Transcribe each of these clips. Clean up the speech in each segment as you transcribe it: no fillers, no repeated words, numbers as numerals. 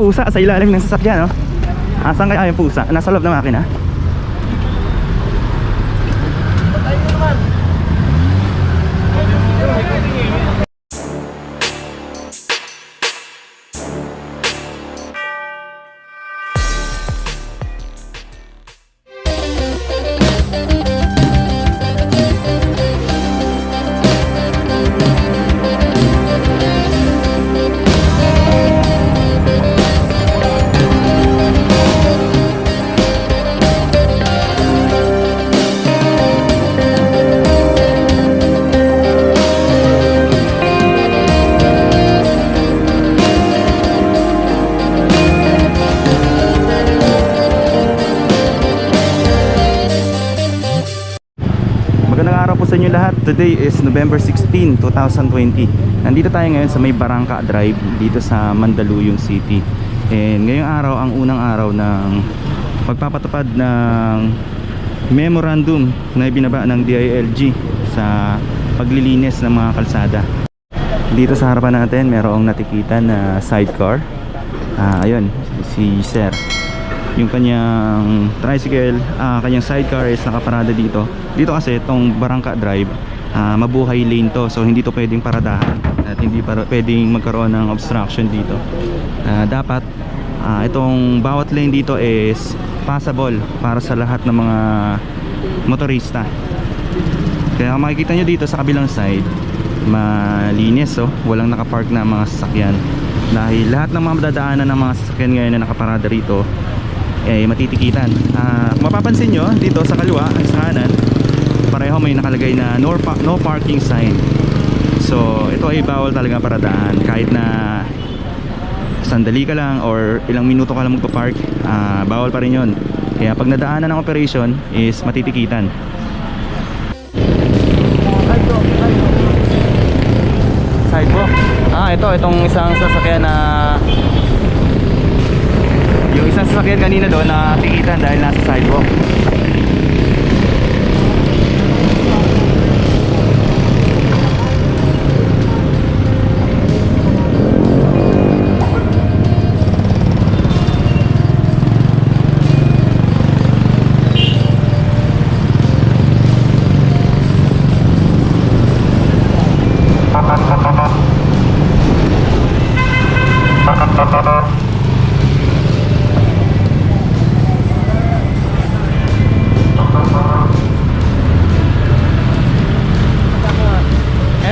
pusa sa ilalim ng sasakyan, no? Asan kaya yung pusa? Nasa loob ng makina? Magandang araw po sa inyo lahat. Today is November 16, 2020. Nandito tayo ngayon sa may Barangka Drive dito sa Mandaluyong City. And ngayong araw ang unang araw ng pagpapatupad ng memorandum na ibinaba ng DILG sa paglilinis ng mga kalsada. Dito sa harapan natin merong natikitan na sidecar. Ayun, si Sir. Yung kanyang tricycle, kanyang sidecar is nakaparada dito. Dito kasi itong Barangka Drive, mabuhay lane to, so hindi to pwedeng paradahan at hindi pwedeng magkaroon ng obstruction dito. Dapat itong bawat lane dito is passable para sa lahat ng mga motorista. Kaya makikita nyo dito sa kabilang side, malinis, oh, walang nakapark na mga sasakyan. Dahil lahat ng mga madadaanan ng mga sasakyan ngayon na nakaparada rito matitikitan. Kung mapapansin nyo dito sa kaliwa, sa kanan, pareho may nakalagay na no parking sign. So ito ay bawal talaga paradahan. Kahit na sandali ka lang or ilang minuto ka lang magpa-park, bawal pa rin yun. Kaya pag nadaanan ng operation is matitikitan. Sidewalk. Itong isang sasakyan na yung isang sasakyan kanina doon na tikitan dahil nasa sidewalk.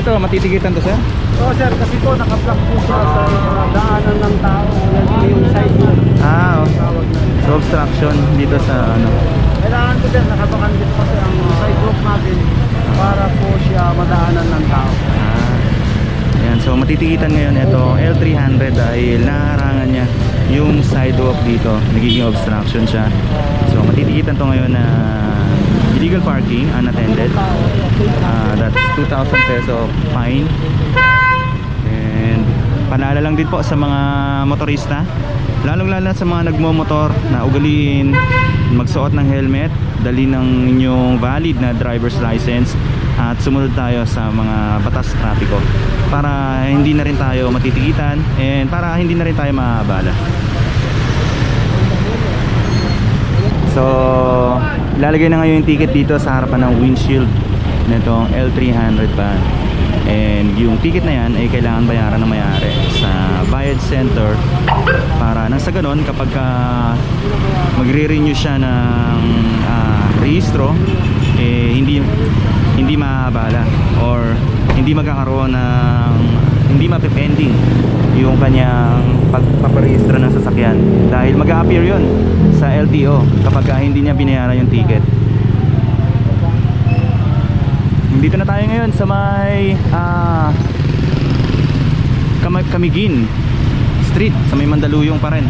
Ito, matitikitan to, sir? Oo, sir, kasi po naka-block po siya sa daanan ng tao. Yung side mo. So obstruction dito sa ano. Kailangan po sir, nakabakandit kasi ang sidewalk natin para po siya madaanan ng tao. Ayan, so matitikitan ngayon ito L300 dahil naharangan niya yung sidewalk dito. Nagiging obstruction siya. So matitikitan to ngayon na illegal parking, unattended. That's 2,000 peso fine. And panala lang din po sa mga motorista, lalong-lalo na sa mga nagmomotor na ugaliin magsuot ng helmet, dali ng inyong valid na driver's license at sumunod tayo sa mga batas trapiko para hindi na rin tayo matitikitan and para hindi na rin tayo maabala. So ilalagay na ngayon yung ticket dito sa harapan ng windshield nitong L300 van. And yung ticket na yan ay kailangan bayaran ng may-ari sa bayad center para nang sa ganon kapag magre-renew siya ng rehistro, hindi maabala or hindi magkakaroon ng hindi mapipending yung kanyang pagpaparehistro ng sasakyan dahil mag-a-appear yun sa LTO kapag hindi niya binayaran yung ticket. Dito na tayo ngayon sa may Camiguin Street sa may Mandaluyong pa rin.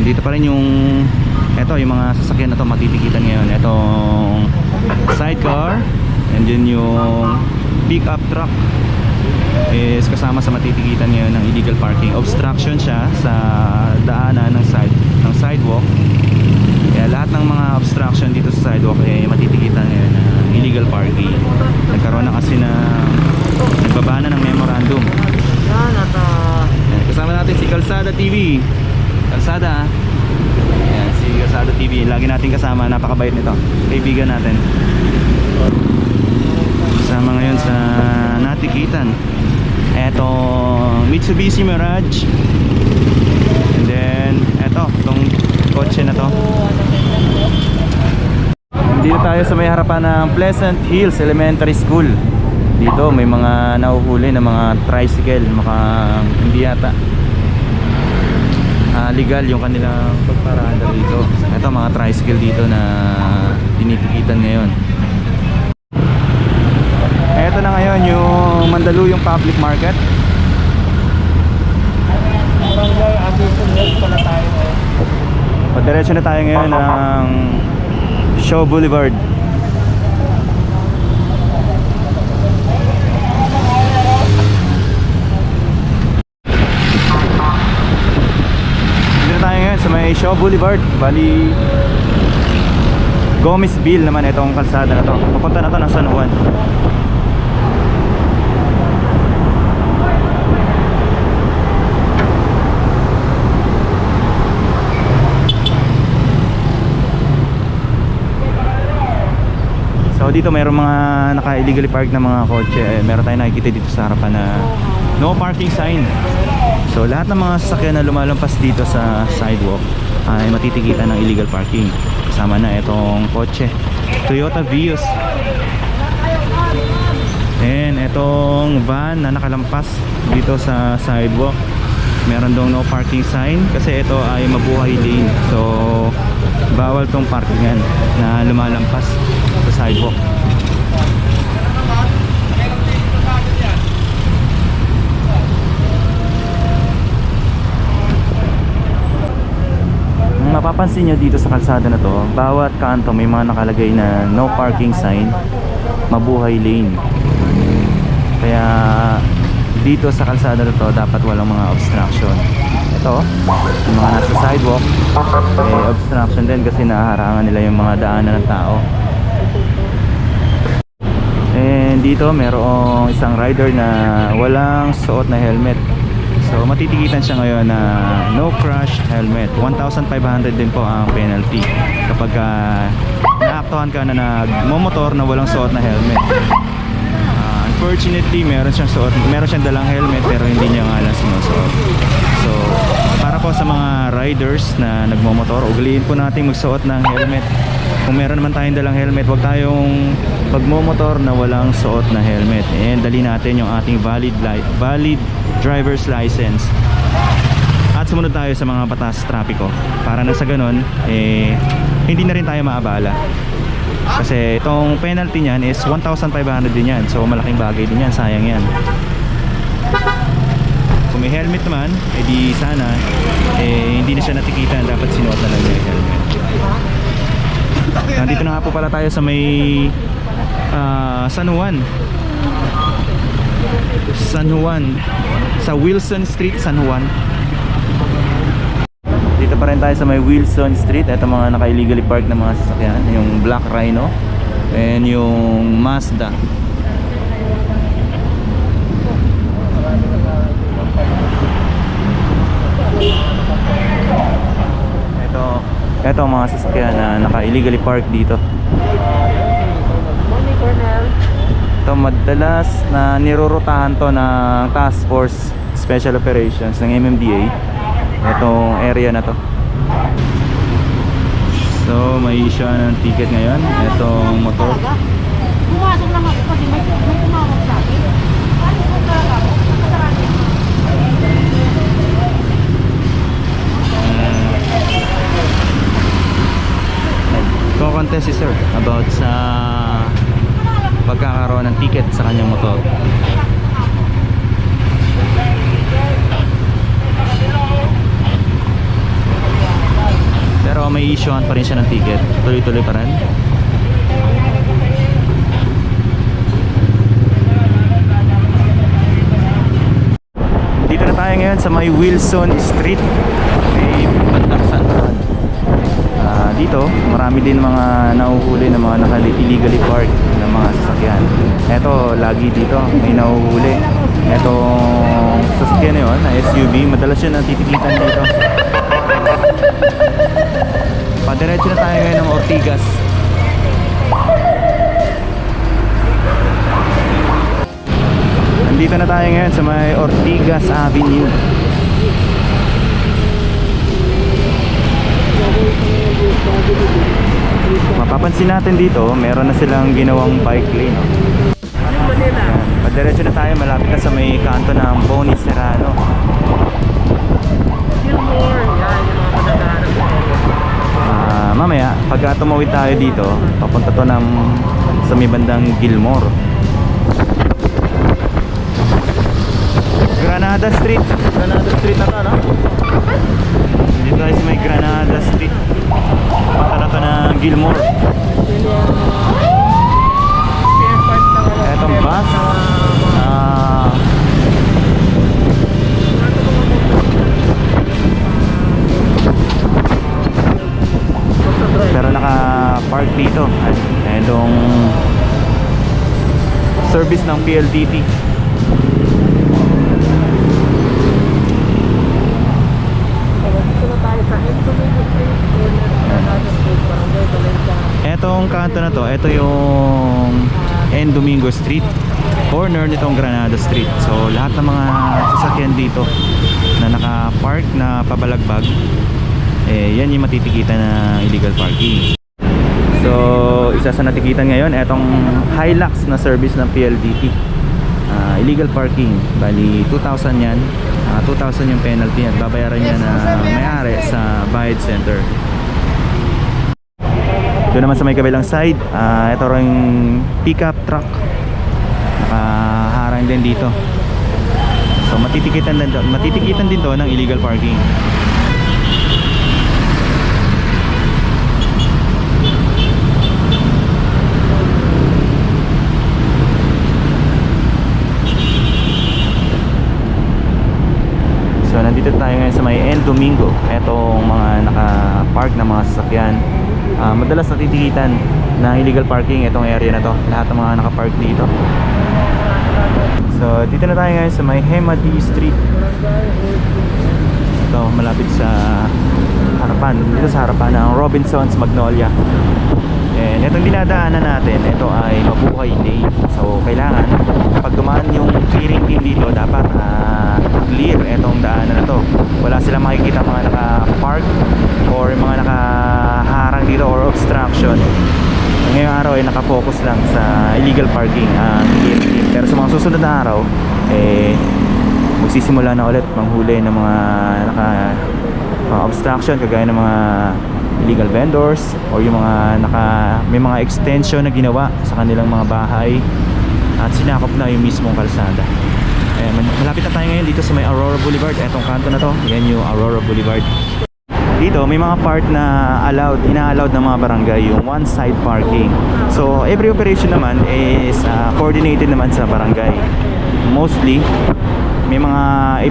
Dito pa rin yung yung mga sasakyan na to matitikitan ngayon. Itong sidecar and then yung pick up truck is kasama sa matitikitan ngayon ng illegal parking. Obstruction siya sa daanan ng sidewalk. Kaya lahat ng mga obstruction dito sa sidewalk ay matitikitan ngayon ng illegal parking. Nagkaroon na kasi nagbaba na ng memorandum. kasama natin si Kalsada TV. Kalsada, ayan, si Kalsada TV. Lagi natin kasama, napakabait nito. Kaibigan natin. Kasama ngayon sa Natikitan. Eto, Mitsubishi Mirage. And then, eto, itong kotse na to. Dito tayo sa may harapan ng Pleasant Hills Elementary School. Dito may mga nahuhuli na mga tricycle. Hindi yata legal yung kanilang pagparada dito. Eto, mga tricycle dito na tinitikitan ngayon. Eto na ngayon yung Mandaluyong Public Market. Padiretso na tayo ngayon ng Shaw Boulevard. Dito na tayo ngayon sa may Shaw Boulevard. Bali Gomezville naman itong kalsada na to. Papunta na to ng San Juan. So dito mayroong mga naka-illegally parked na mga kotse. Meron tayong nakikita dito sa harapan na no parking sign. So lahat ng mga sasakyan na lumalampas dito sa sidewalk ay matitikitan ng illegal parking. Kasama na itong kotse Toyota Vios. And itong van na nakalampas dito sa sidewalk, meron dong no parking sign kasi ito ay mabuhay lane. So bawal tong parkingan na lumalampas sa sidewalk. Mapapansin nyo dito sa kalsada na to, bawat kanto may mga nakalagay na no parking sign, mabuhay lane. Kaya dito sa kalsada na to dapat walang mga obstruction. Ito, yung mga nasa sidewalk, obstruction din kasi nahaharangan nila yung mga daanan ng tao. And dito merong isang rider na walang suot na helmet. So matitikitan siya ngayon na no crash helmet. 1,500 din po ang penalty kapag naaktuhan ka na nagmomotor na walang suot na helmet. Unfortunately meron siyang dalang helmet pero hindi niya nga lang sinusuot. So para po sa mga riders na nagmomotor, ugaliin po natin magsuot ng helmet. Kung meron naman tayong dalang helmet, huwag tayong pagmomotor na walang suot na helmet. And dali natin yung ating valid driver's license. At sumunod tayo sa mga batas trapiko para na sa ganun hindi na rin tayo maabala. Kasi itong penalty niyan is 1,500 din yan. So malaking bagay din yan, sayang yan. Kung may helmet naman, edi sana hindi na siya natikitan, dapat sinuot na lang niya yung helmet. Nandito na nga po pala tayo sa may San Juan. Sa Wilson Street, San Juan. Dito pa rin tayo sa may Wilson Street. Ito mga naka-illegally parked na mga sasakyan, yung Black Rhino and yung Mazda. Ito mga sasakyan na naka-illegally parked dito. Ito madalas na nirurutahan to ng Task Force Special Operations ng MMDA. Itong area na to. So may issue ng ticket ngayon itong motor. Pumasok lang ako kasi may tumawag sa akin. Paano kung talaga ako? Nagko-contest si sir about sa pagkakaroon ng ticket sa kanyang motor. Pero may issuean pa rin siya ng ticket. Tuloy-tuloy pa rin. Dito na tayo ngayon sa may Wilson Street. May bandang Santan. Dito, marami din mga nahuhuli na mga illegally parked na mga sasakyan. Eto, lagi dito may nahuhuli. Etong sasakyan na yun, na SUV, madalas yun natitikitan dito. Padiretso na tayo ngayon ng Ortigas. Nandito na tayo ngayon sa may Ortigas Avenue. Mapapansin natin dito, meron na silang ginawang bike lane, no? Ayan, padiretso na tayo, malapit na sa may kanto ng Boni Serrano. Mamaya, pagka tumawid tayo dito, papunta to ng sa may bandang Gilmore. Granada Street. Granada Street na to, no? Dito tayo sa may Granada Street. Papunta na to ng Gilmore. Etong bus. Pero naka-park dito. Etong service ng PLDT. Etong kanto na to, ito yung N. Domingo Street, corner nitong Granada Street. So lahat ng mga sasakyan dito na naka-park na pabalagbag, yan yung matitikitan na illegal parking. So isa sa natikitan ngayon, etong Hilux na service ng PLDT, illegal parking. Bali 2,000 yan, 2,000 yung penalty at babayaran niya na may-ari sa Bayad Center. Doon naman sa may kabilang side, ito rin pickup truck, nakaharang din dito. So matitikitan din to ng illegal parking. So nandito tayo ngayon sa may N. Domingo. Etong mga naka-park na mga sasakyan, madalas natitikitan ng illegal parking itong area na to. Lahat ng mga naka-park dito. So dito na tayo ngayon sa may Hemadi Street. Ito malapit sa harapan, dito sa harapan ng Robinson's Magnolia. And itong dinadaanan natin, ito ay Mabuhay Lane. So kailangan pag dumaan yung clearing team dito, dapat clear itong daanan na to. Wala silang makikita mga naka-park or mga nakaharang dito or obstruction. Ngayong araw ay nakafocus lang sa illegal parking ang clearing team. Pero sa mga susunod na araw, magsisimula na ulit manghuli ng mga obstruction, kagaya ng mga illegal vendors or yung mga may mga extension na ginawa sa kanilang mga bahay at sinakop na yung mismong kalsada. Malapit na tayo ngayon dito sa may Aurora Boulevard. Etong kanto na to, yan yung Aurora Boulevard. Dito may mga part na ina-allowed ng mga barangay, yung one side parking. So every operation naman is coordinated naman sa barangay. Mostly may mga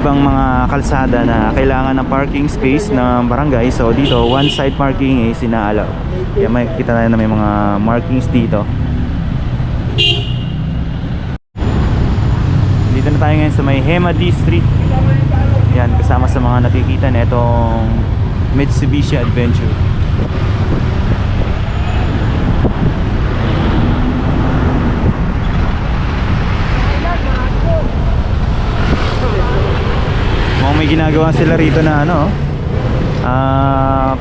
ibang mga kalsada na kailangan ng parking space ng barangay. So dito one side parking is ina-allow. Kaya makikita tayo na may mga markings dito. Dito na tayo ngayon sa may Hemadi Street. Yan, kasama sa mga nakikita na itong Mitsubishi Adventure. Mukhang may ginagawa sila rito na ano,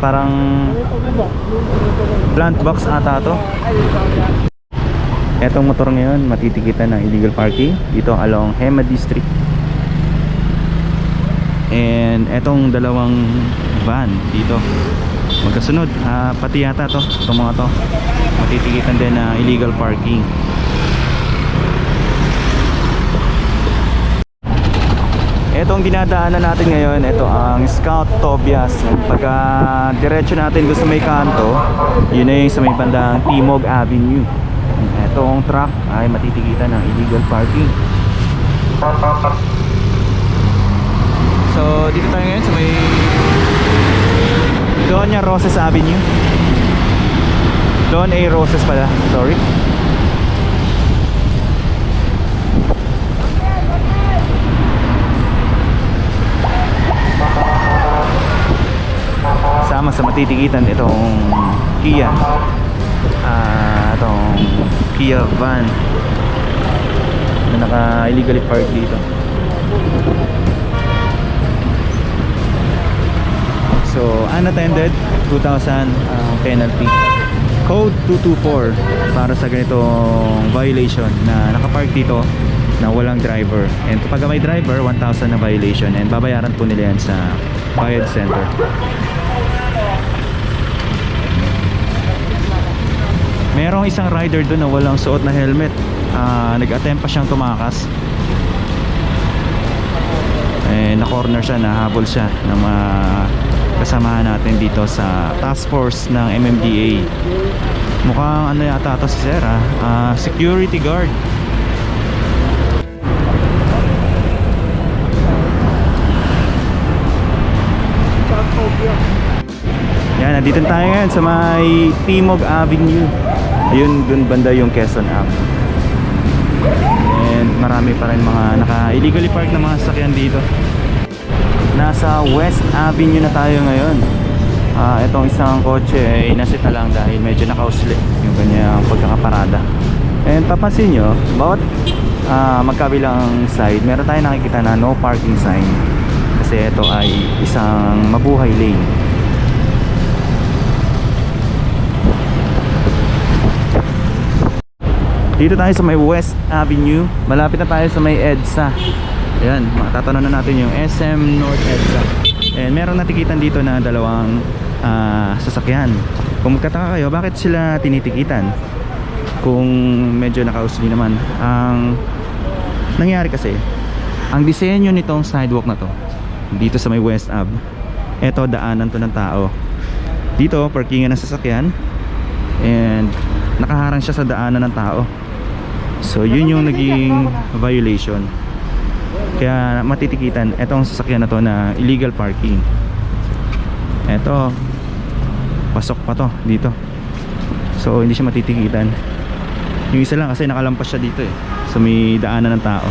parang plant box ata to. Etong motor ngayon matitikitan ng illegal parking dito along Hemadi Street. And etong dalawang van dito magkasunod, pati yata to, itong mga to matitikitan din na illegal parking. Etong dinadaanan natin ngayon, ito ang Scout Tobias. Pagka diretso natin gusto may kanto, yun na yung sa may bandang Timog Avenue. Etong truck ay matitikitan ng illegal parking. So dito tayo ngayon sa may Doña Roses Avenue. Don A. Roses pala, sorry. kasama sa matitikitan itong Kia. Itong Kia van na naka-illegally parked dito. So, unattended, 2,000 penalty. Code 224 para sa ganitong violation na nakapark dito na walang driver. And kapag may driver, 1,000 na violation, and babayaran po nila yan sa bayad center. Merong isang rider doon na walang suot na helmet. Nag-attempt pa siyang tumakas. Na-corner siya, nahabol siya ng mga kasamahan natin dito sa task force ng MMDA. Mukhang ano yata ito si Sir, security guard. Yan, nandito tayo ngayon sa may Timog Avenue. Ayun, dun banda yung Quezon Ave. And marami pa rin mga naka-illegally park na mga sasakyan dito. Nasa West Avenue na tayo ngayon. Itong isang kotse ay nasita lang dahil medyo nakausli yung kanyang pagkakaparada. And papansin nyo, bawat magkabilang side, meron tayo nakikita na no parking sign. Kasi ito ay isang mabuhay lane. Dito tayo sa may West Avenue. Malapit na tayo sa may EDSA. Ayan, matatanan na natin yung SM North EDSA. And meron natikitan dito na dalawang sasakyan. Kung magkataka kayo, bakit sila tinitikitan? Kung medyo nakausli naman. Ang nangyari kasi, ang disenyo nitong sidewalk na to, dito sa may West Ave, eto daanan to ng tao. Dito, parkingan ng sasakyan. And nakaharang siya sa daanan ng tao. So yun yung naging violation. Kaya matitikitan etong sasakyan na to na illegal parking. Eto, pasok pa to dito. So hindi siya matitikitan. Yung isa lang kasi nakalampas siya dito eh, so may daanan ng tao.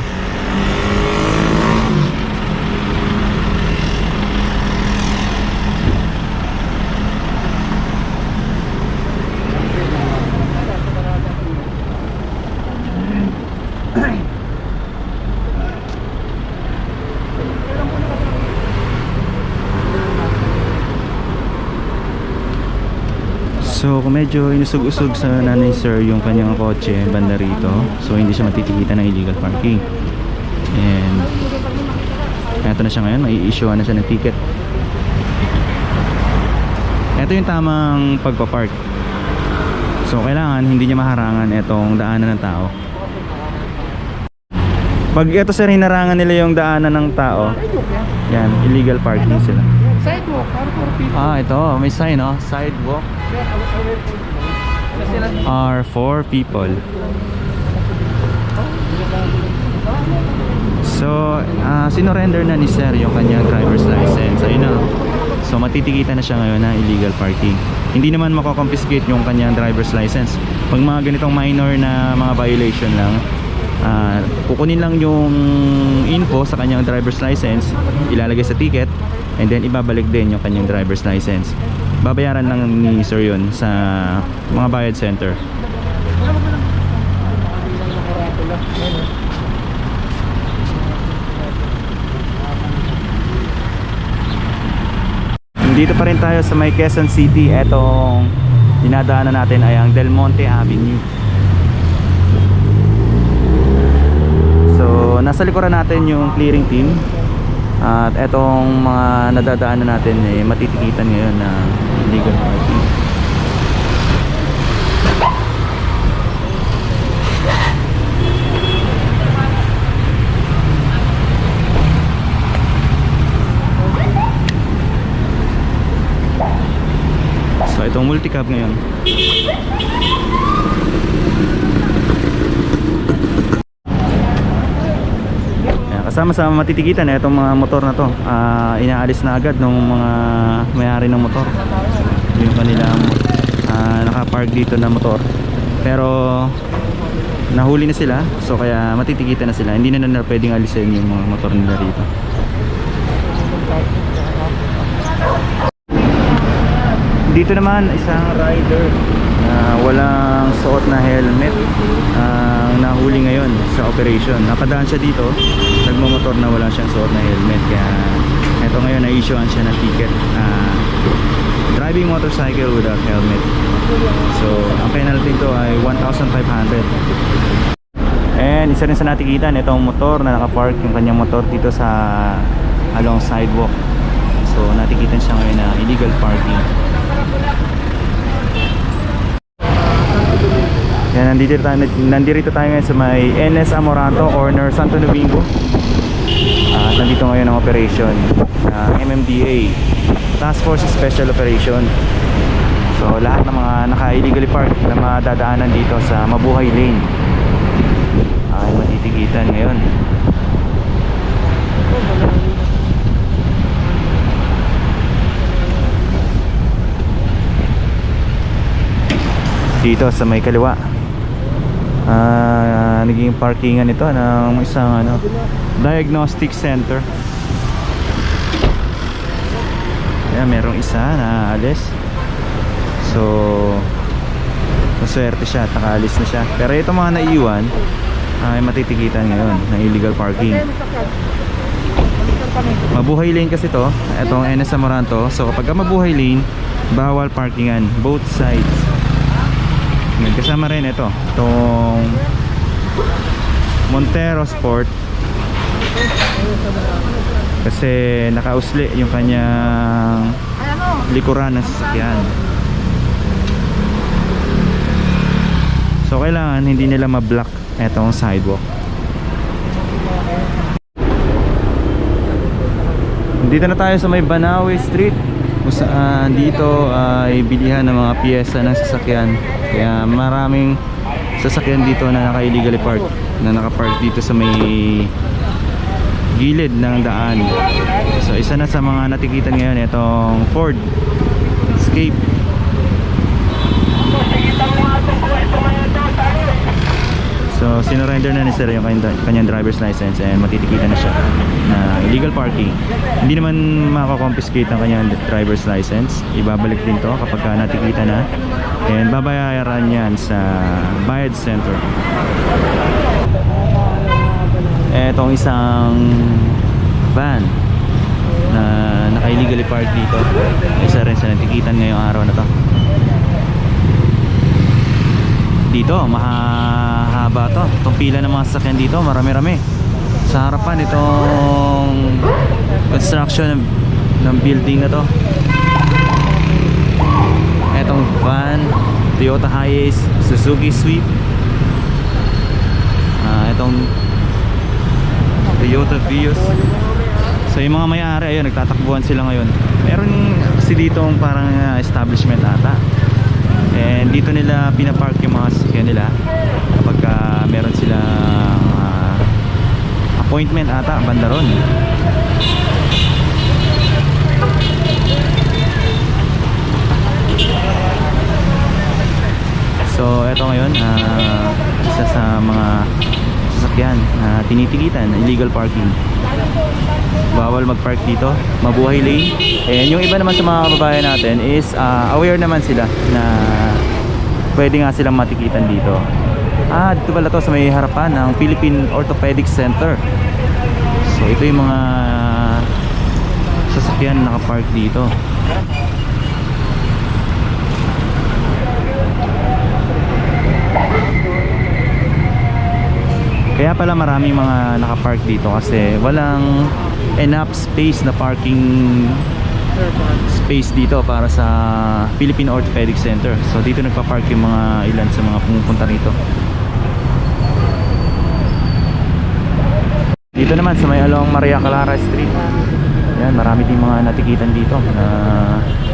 So kung medyo inusog-usog sa nanay sir yung kanyang kotse banda rito, so hindi siya matitikitan ng illegal parking. And eto na siya ngayon, mai-issue na siya ng ticket. Eto yung tamang pagpapark. So kailangan hindi niya maharangan etong daanan ng tao. Pag ito sir, hinarangan nila yung daanan ng tao, yan, illegal parking sila. Sidewalk, para for people. Ito, may sign sidewalk are for people. So, sinorender na ni sir yung kanyang driver's license. Ayun na. So, matitikitan na siya ngayon na illegal parking. Hindi naman mako-confiscate yung kanyang driver's license. Pag mga ganitong minor na mga violation lang, kukunin lang yung info sa kanyang driver's license, ilalagay sa ticket, and then ibabalik din yung kanyang driver's license. Babayaran lang ni sir yun sa mga bayad center. Dito pa rin tayo sa may Quezon City. Etong dinadaanan natin ay ang Del Monte Avenue. So nasa likuran natin yung clearing team. At etong mga nadadaanan natin matitikitan ngayon na illegal parking. So itong multicab ngayon. Kasama sa matitikitan itong mga motor na to, inaalis na agad ng mga may-ari ng motor yung kanilang nakapark dito na motor, pero nahuli na sila, so kaya matitikitan na sila. Hindi na pwedeng alisin yung mga motor nila rito. Dito naman isang rider na walang suot na helmet ang nahuli ngayon sa operation. Napadaan siya dito, nagmamotor na wala siyang suot na helmet, kaya eto ngayon na-issuean siya ng ticket, driving motorcycle without helmet. So ang penalty nito ay 1,500. And isa rin sa natikitan, itong motor na nakapark yung kanyang motor dito sa along sidewalk. So natikitan siya ngayon na illegal parking. Yan, nandito tayo ngayon sa may NS Amoranto corner Santo Domingo. At nandito ngayon ang operation ng MMDA, Task Force Special Operation. So lahat ng mga naka-illegally park na madadaanan dito sa Mabuhay Lane ay matitikitan ngayon. Dito sa may kaliwa, naging parkingan ito ng isang diagnostic center. Ayan, merong isa na alis. So maswerte siya at nakaalis na siya. Pero itong mga naiwan ay matitikitan ngayon ng illegal parking. Mabuhay lane kasi to, itong NS Amoranto. So kapag mabuhay lane, bawal parkingan both sides. Kasama rin ito, itong Montero Sport, kasi nakausli yung kanyang likuran ng sasakyan. So kailangan hindi nila ma-block itong sidewalk. Dito na tayo sa may Banawe Street, kung saan dito ay bilihan ng mga piyesa ng sasakyan. Kaya maraming sasakyan dito na naka-illegally park, na naka-park dito sa may gilid ng daan. So isa na sa mga natikitan ngayon itong Ford Escape. So sinurrender na ni sir yung kanyang driver's license and matitikitan na siya na illegal parking. Hindi naman makakonfiscate ang kanyang driver's license. Ibabalik din to kapag natikita na, and babayaran yan sa bayad center. Etong isang van na naka-illegally park dito, isa rin sa natikitan ngayong araw na to. Dito mahaba to, itong pila ng mga sasakyan dito, marami-rami. Sa harapan itong construction ng building na to, etong van, Toyota Hiace, Suzuki Swift, itong Toyota Vios. So yung mga may-ari, ayun, nagtatakbuhan sila ngayon. Meron kasi ditong parang establishment ata, and dito nila pinapark yung mga sasakyan nila kapag meron silang appointment ata, banda ron. So eto ngayon, isa sa mga sasakyan na tinitikitan, illegal parking. Bawal mag-park dito, mabuhay lane. And yung iba naman sa mga kababayan natin is aware naman sila na pwede nga silang matikitan dito. Dito pala to sa may harapan ng Philippine Orthopedic Center. So ito yung mga sasakyan na naka-park dito. Kaya pala maraming mga nakapark dito kasi walang enough space na parking space dito para sa Philippine Orthopedic Center. So dito nagpa-park yung mga ilan sa mga pumupunta rito. Dito naman sa may along Maria Clara Street, yan, marami din mga natikitan dito na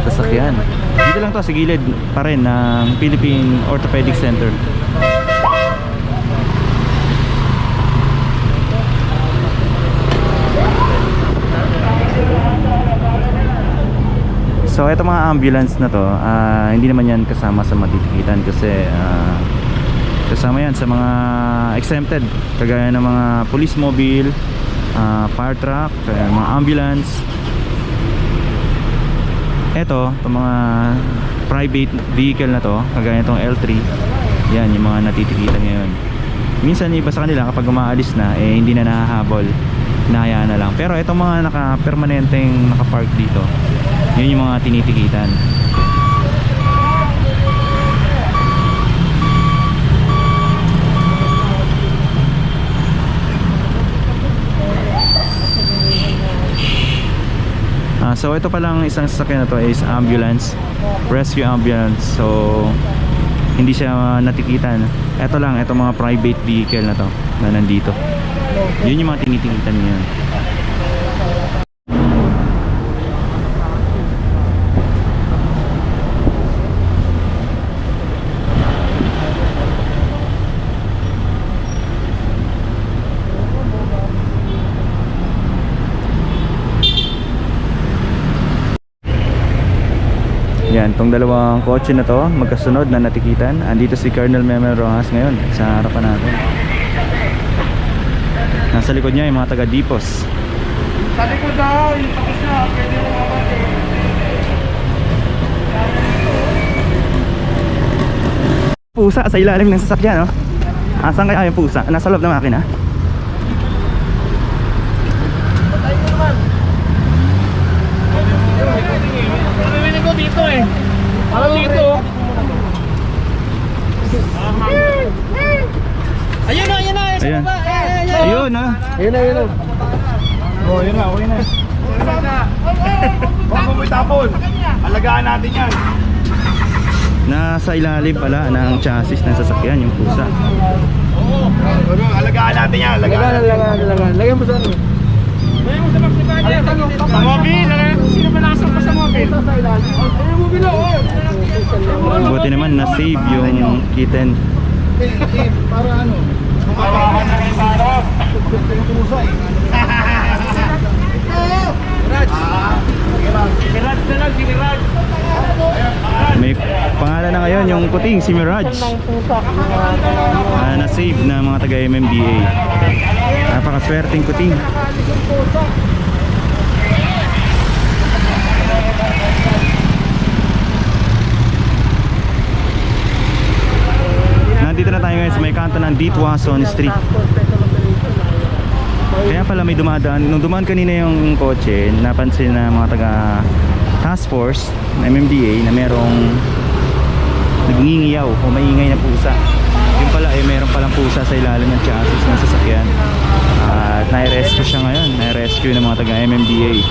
sasakyan. Dito lang to sa gilid pa rin ng Philippine Orthopedic Center. So ito mga ambulance na to, hindi naman yan kasama sa matitikitan kasi kasama yan sa mga exempted, kagaya ng mga police mobile, fire truck, mga ambulance. itong mga private vehicle na to, kagaya itong L3, yan yung mga natitikitan ngayon. Minsan iba sa kanila kapag umaalis na, hindi na nahahabol, hinahayaan na lang. Pero itong mga naka-permanenteng nakapark dito, yun yung mga tinitikitan. So ito palang isang sasakyan na to is ambulance, rescue ambulance. So hindi siya natikitan. Ito lang, ito mga private vehicle na to na nandito. Yun yung mga tinitikitan niya. Yan, tong dalawang kotse na to, magkasunod na natikitan. Andito si Colonel Memel Rojas ngayon sa harapan natin. Nasa likod niya yung mga taga Dipos. Sa likod daw, yung tapos na, pwede mo mabati. Pusa sa ilalim ng sasakyan, no? Asan kaya yung pusa? Nasa loob ng makina? Patayin mo naman. Narinig ko dito eh. Alam dito. Ayun na, ayun na. Ayan. Ayun, ha? Ayun na, ayun na. Oh, yun na, okay na. Huwag mo itapon. Alagaan natin yan. Nasa ilalim pala ng chassis ng sasakyan, yung pusa. Alagaan natin yan. Alagaan. Lagyan mo sa ano? Lagyan mo sa maksipalia. Sa mobil. Sino ba nakasal pa sa mobil? Sa ilalim. Ayun, mobil o. Buti naman na-save yung kitten. Para ano? Mabahan na rin para. Yung pusa eh. Miraj. Miraj na lang, si Miraj. May pangalan na ngayon yung kuting, si Miraj. Na-save na mga taga MMDA. Napakaswerteng kuting. Nandito na tayo ngayon sa may kanto ng Ditwason Street. Kaya pala may dumadaan. Nung dumaan kanina yung kotse, napansin na mga taga task force ng MMDA na merong nagngingiyaw o maingay na pusa. Yung pala meron palang pusa sa ilalim ng chassis ng sasakyan. At nai-rescue siya ngayon. Nai-rescue ng mga taga MMDA.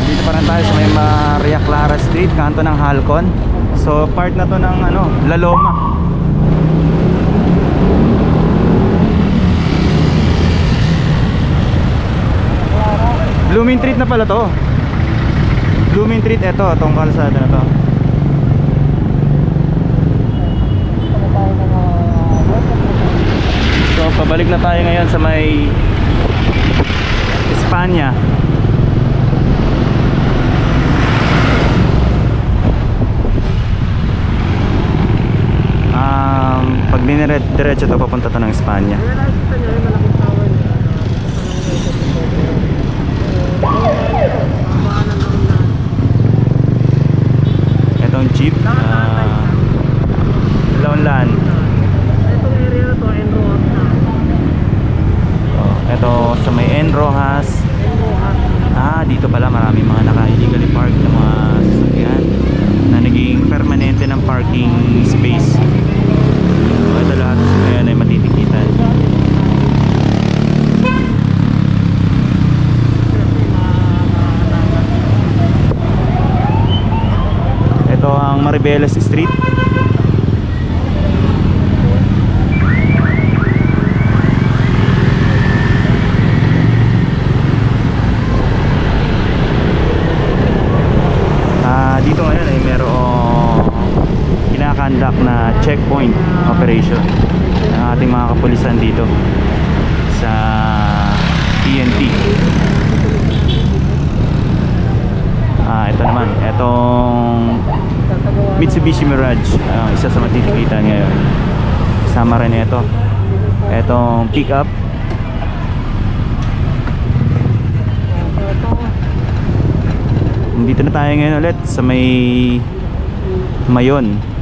Dito pa rin tayo sa may Maria Clara Street, kanto ng Halcon. So part na to ng La Loma. Blooming Treat na pala to. Blooming Treat, eto, itong kalsada na to. So pabalik na tayo ngayon sa may Espanya. Pag diretso to, papunta to ng Espanya. Itong jeep, Launlan. Itong area na to, Enrojas na. Ito sa may Enrojas. Dito pala marami mga naka-illegally parked na mga sasakyan na naging permanente ng parking space. So ito lahat ngayon ay matitikitan. Ito ang Maribeles Street. Dito ngayon ay merong kinakandak na checkpoint operation ng ating mga kapulisan dito sa PNP. Ito naman, itong Mitsubishi Mirage, isa sa matitikitan ngayon. Kasama rin ito, itong pickup Dito na tayo ngayon ulit sa may Mayon.